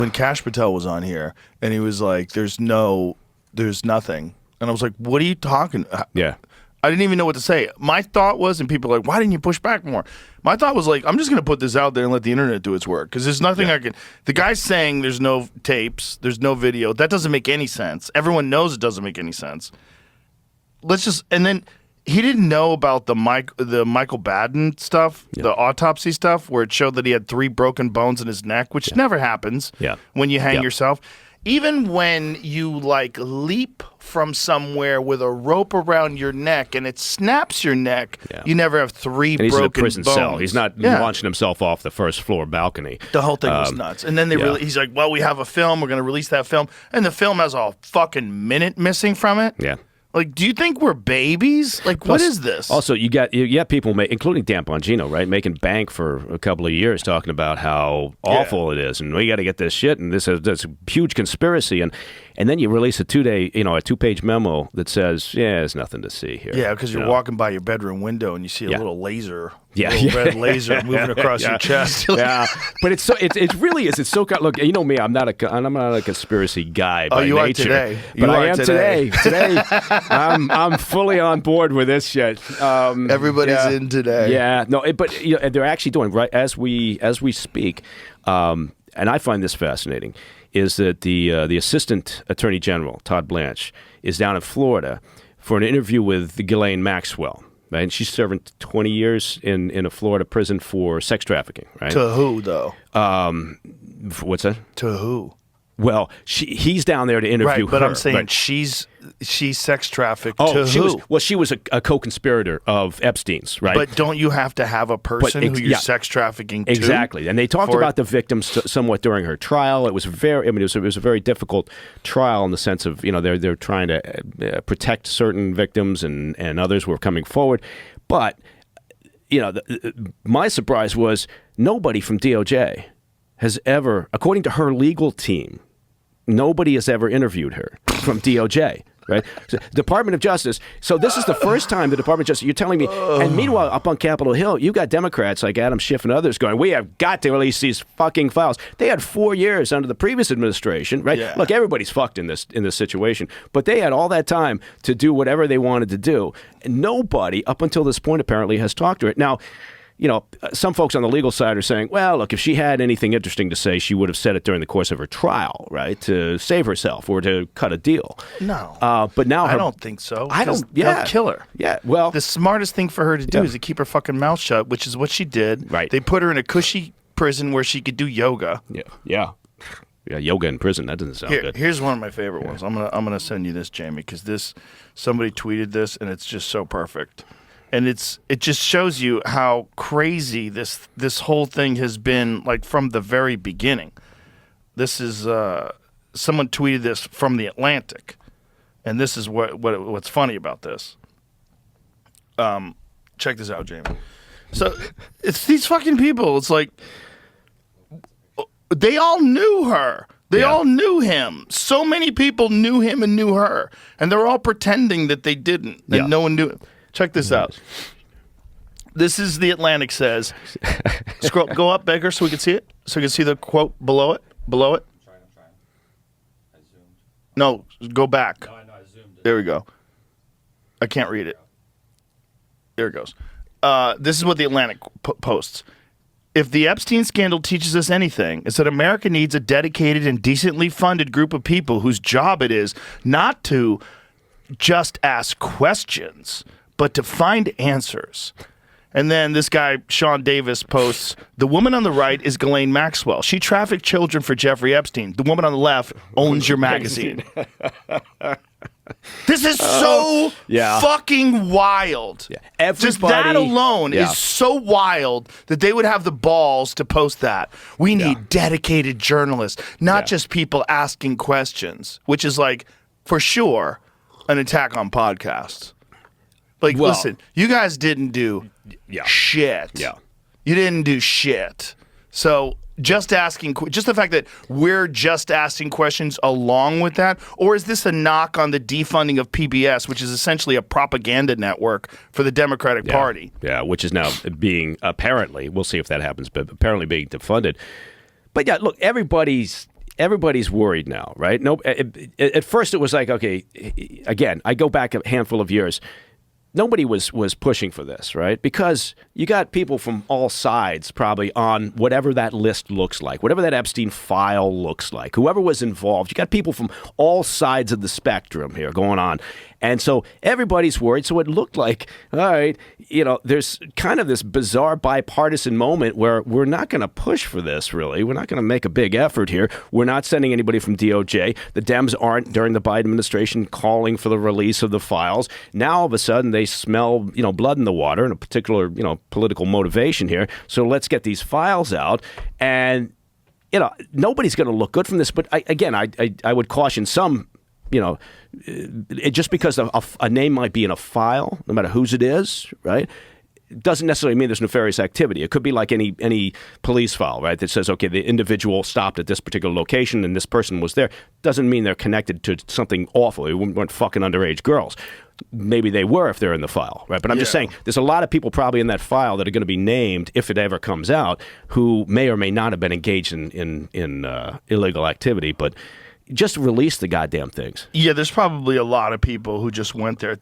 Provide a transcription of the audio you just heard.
when Kash Patel was on here, and he was like, there's nothing. And I was like, what are you talking about? Yeah. I didn't even know what to say. My thought was, and people are like, why didn't you push back more? My thought was like, I'm just going to put this out there and let the internet do its work. Because there's nothing I can. The guy's saying there's no tapes, there's no video. That doesn't make any sense. Everyone knows it doesn't make any sense. And then he didn't know about the Michael Baden stuff, the autopsy stuff, where it showed that he had 3 broken bones in his neck, which never happens when you hang yourself. Even when you like leap from somewhere with a rope around your neck and it snaps your neck, you never have 3 broken bones. He's in a prison cell. He's not launching himself off the first floor balcony. The whole thing was nuts. And then he's like, well, we have a film. We're going to release that film. And the film has a fucking minute missing from it. Yeah. Like, do you think we're babies? Like, what is this? Also, you got people, including Dan Bongino, right, making bank for a couple of years talking about how awful it is, and we got to get this shit, and this is a huge conspiracy, and then you release a 2-page memo that says, there's nothing to see here. Yeah, because you're walking by your bedroom window and you see a little laser. Red laser moving across your chest. But it really is. It's so look. You know me. I'm not a conspiracy guy by you nature. Are today. But I am today. Today, I'm fully on board with this shit. Everybody's in today. Yeah. No. But they're actually doing right as we speak. And I find this fascinating. Is that the Assistant Attorney General Todd Blanche is down in Florida for an interview with Ghislaine Maxwell. Right? And she's serving 20 years in a Florida prison for sex trafficking. Right? To who, though? What's that? To who? Well, he's down there to interview her. But I'm saying she's sex trafficked to who? She was a co-conspirator of Epstein's, right? But don't you have to have a person who you're sex trafficking to? Exactly. And they talked about the victims somewhat during her trial. It was it was a very difficult trial in the sense of, they're trying to protect certain victims and others were coming forward. But, my surprise was nobody from DOJ has ever, according to her legal team, nobody has ever interviewed her from DOJ, right? So, Department of Justice. So this is the first time the Department of Justice, you're telling me, and meanwhile, up on Capitol Hill, you got Democrats like Adam Schiff and others going, we have got to release these fucking files. They had 4 years under the previous administration, right? Yeah. Look, everybody's fucked in this situation, but they had all that time to do whatever they wanted to do. And nobody, up until this point, apparently, has talked to her. Now, some folks on the legal side are saying, well, look, if she had anything interesting to say, she would have said it during the course of her trial, right, to save herself or to cut a deal. No. But now I don't think so. They'll kill her. Yeah, well. The smartest thing for her to do is to keep her fucking mouth shut, which is what she did. Right. They put her in a cushy prison where she could do yoga. Yeah, yoga in prison. That doesn't sound good. Here's one of my favorite ones. I'm gonna send you this, Jamie, because somebody tweeted this, and it's just so perfect. And it just shows you how crazy this whole thing has been, like, from the very beginning. This is someone tweeted this from The Atlantic, and this is what's funny about this. Check this out, Jamie. So it's these fucking people. It's like they all knew her. They all knew him. So many people knew him and knew her, and they're all pretending that they didn't, and no one knew it. Check this out. This is The Atlantic says. Go up, Baker, so we can see it. So we can see the quote below it. I'm trying. I zoomed. No, go back. No, I zoomed it. There we go. I can't read it. There it goes. This is what The Atlantic posts. If the Epstein scandal teaches us anything, it's that America needs a dedicated and decently funded group of people whose job it is not to just ask questions, but to find answers. And then this guy, Sean Davis, posts, the woman on the right is Ghislaine Maxwell. She trafficked children for Jeffrey Epstein. The woman on the left owns your magazine. This is so fucking wild. Yeah. Just that alone is so wild that they would have the balls to post that. We need dedicated journalists, not just people asking questions, which is like, for sure, an attack on podcasts. Like, listen, you guys didn't do shit. Yeah. You didn't do shit. So just the fact that we're just asking questions along with that, or is this a knock on the defunding of PBS, which is essentially a propaganda network for the Democratic Party? Yeah, which is now being apparently, we'll see if that happens, but apparently being defunded. But yeah, look, everybody's everybody's worried now, right? No, at first it was like, okay, again, I go back a handful of years. Nobody was pushing for this, right? Because you got people from all sides probably on whatever that list looks like, whatever that Epstein file looks like, whoever was involved. You got people from all sides of the spectrum here going on. And so everybody's worried. So it looked like, all right, there's kind of this bizarre bipartisan moment where we're not going to push for this, really. We're not going to make a big effort here. We're not sending anybody from DOJ. The Dems aren't, during the Biden administration, calling for the release of the files. Now, all of a sudden, they smell, blood in the water and a particular, political motivation here. So let's get these files out. And, nobody's going to look good from this. But I would caution some, just because a name might be in a file, no matter whose it is, right? Doesn't necessarily mean there's nefarious activity. It could be like any police file, right? That says, okay, the individual stopped at this particular location and this person was there. Doesn't mean they're connected to something awful. They weren't fucking underage girls. Maybe they were if they're in the file, right? But I'm just saying there's a lot of people probably in that file that are going to be named, if it ever comes out, who may or may not have been engaged in illegal activity. But just release the goddamn things. Yeah, there's probably a lot of people who just went there